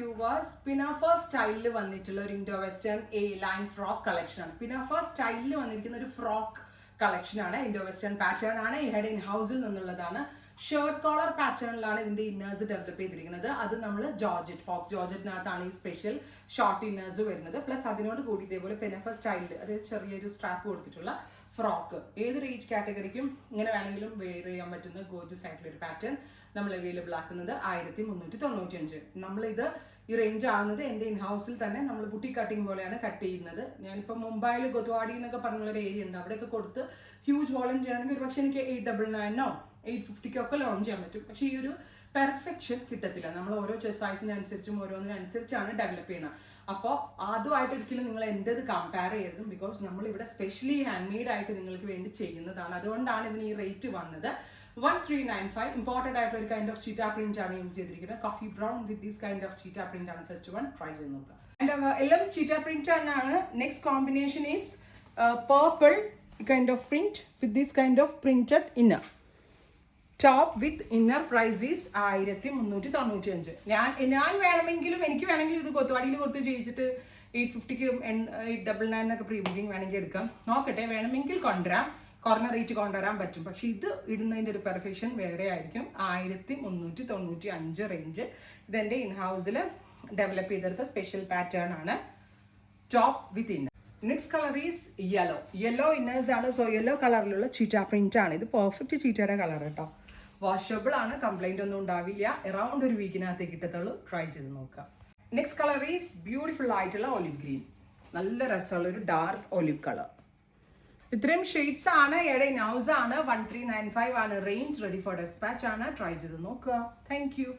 Viewers, പിനാഫ സ്റ്റൈലിൽ വന്നിട്ടുള്ള ഒരു Indo western A line frock collection ആണ്. പിനാഫ സ്റ്റൈലിൽ വന്നിരിക്കുന്ന ഒരു ഫ്രോക്ക് കളക്ഷൻ ആണ്. ഇൻഡോ വെസ്റ്റേൺ പാറ്റേൺ ആണ്. ഈ ഹെഡ് ഇൻ ഹൗസിൽ നിന്നുള്ളതാണ്. ഷർട്ട് കോളർ പാറ്റേണിലാണ് ഇതിന്റെ ഇന്നേഴ്സ് ഡെവലപ്പ് ചെയ്തിരിക്കുന്നത്. അത് നമ്മൾ ജോർജറ്റ്, ഫോക്സ് ജോർജറ്റിനകത്താണ് ഈ സ്പെഷ്യൽ ഷോർട്ട് ഇന്നേഴ്സ് വരുന്നത്. പ്ലസ് അതിനോട് കൂടി ഇതേപോലെ പിനാഫ സ്റ്റൈലിൽ, അതായത് ചെറിയൊരു സ്ട്രാപ്പ് കൊടുത്തിട്ടുള്ള ഫ്രോക്ക്. ഏതൊരു ഏജ് കാറ്റഗറിക്കും ഇങ്ങനെ വേണമെങ്കിലും വെയർ ചെയ്യാൻ പറ്റുന്ന ഗോർജസ് ആയിട്ടുള്ള ഒരു പാറ്റേൺ നമ്മൾ അവൈലബിൾ ആക്കുന്നത് 1395. നമ്മളിത് ഈ റേഞ്ച് ആവുന്നത് എൻ്റെ ഇൻ ഹൗസിൽ തന്നെ നമ്മൾ ബുട്ടി കട്ടിങ് പോലെയാണ് കട്ട് ചെയ്യുന്നത്. ഞാനിപ്പോൾ മുംബൈയിൽ ഗുദ്വാടി എന്നൊക്കെ പറഞ്ഞുള്ളൊരു ഏരിയ ഉണ്ട്. അവിടെയൊക്കെ കൊടുത്ത് ഹ്യൂജ് വോളിയം ചെയ്യണമെങ്കിൽ ഒരു പക്ഷേ എനിക്ക് 899 850 ഒക്കെ ലോഞ്ച് ചെയ്യാൻ പറ്റും. പക്ഷേ ഈ ഒരു പെർഫെക്ഷൻ കിട്ടത്തില്ല. നമ്മൾ ഓരോ സൈസിനനുസരിച്ചും ഓരോന്നിനനുസരിച്ചാണ് ഡെവലപ്പ് ചെയ്യുന്നത്. അപ്പോൾ അതുമായിട്ട് ഒരിക്കലും നിങ്ങൾ എൻ്റെത് കമ്പയർ ചെയ്യരുതും. ബിക്കോസ് നമ്മളിവിടെ സ്പെഷ്യലി ഹാൻഡ് മെയ്ഡ് ആയിട്ട് നിങ്ങൾക്ക് വേണ്ടി ചെയ്യുന്നതാണ്. അതുകൊണ്ടാണ് ഇതിന് ഈ റേറ്റ് വന്നത് 1395. ഇമ്പോർട്ടൻ്റ് ആയിട്ടുള്ള ഒരു കൈൻഡ് ഓഫ് ചീറ്റ പ്രിന്റ് ആണ് യൂസ് ചെയ്തിരിക്കുന്നത്. Coffee brown with this kind of cheetah print ആണ് ഫസ്റ്റ് വൺ. ട്രൈ ചെയ്ത് നോക്കുക. ആൻഡ് എല്ലാം ചീറ്റ പ്രിന്റ് ആണ്. Next combination is purple kind of print with this kind of printed inner. Top with inner price is 1395. ഞാൻ വേണമെങ്കിലും എനിക്ക് വേണമെങ്കിലും ഇത് കൊത്തുവാടിയിൽ കൊടുത്ത് ചെയ്യിച്ചിട്ട് 850 899 പ്രീ ബുക്കിംഗ് വേണമെങ്കിൽ എടുക്കാം. നോക്കട്ടെ, വേണമെങ്കിൽ കൊണ്ടുവരാം, കുറഞ്ഞ റേറ്റ് കൊണ്ടുവരാൻ പറ്റും. പക്ഷെ ഇത് ഇടുന്നതിൻ്റെ ഒരു പെർഫെക്ഷൻ വേറെ ആയിരിക്കും. 1395 റേഞ്ച്. ഇതെൻ്റെ ഇൻ ഹൗസിൽ ഡെവലപ്പ് ചെയ്തെടുത്ത സ്പെഷ്യൽ പാറ്റേൺ ആണ്. Top with inner. Next colour is yellow inners ആണ്. സോ യെല്ലോ കളറിലുള്ള ചീറ്റ പ്രിന്റ് ആണ്. ഇത് പെർഫെക്റ്റ് ചീറ്റയുടെ കളർ കേട്ടോ. വാഷബിൾ ആണ്, കംപ്ലൈന്റ് ഒന്നും ഉണ്ടാവില്ല. അറൗണ്ട് ഒരു വീക്കിനകത്തേക്ക് കിട്ടത്തുള്ളൂ. ട്രൈ ചെയ്ത് നോക്കാം. നെക്സ്റ്റ് കളർ ഈസ് ബ്യൂട്ടിഫുൾ ആയിട്ടുള്ള ഒലിവ് ഗ്രീൻ. നല്ല രസമുള്ള ഒരു ഡാർക്ക് ഒലിവ് കളർ. ഇത്രയും ഷെയ്ഡ്സ് ആണ്. എയുടെ നൗസ് ആണ്. 1395 ആണ് റേഞ്ച്. റെഡി ഫോർ ഡെസ്പാച്ച് ആണ്. ട്രൈ ചെയ്ത് നോക്കുക. Thank you.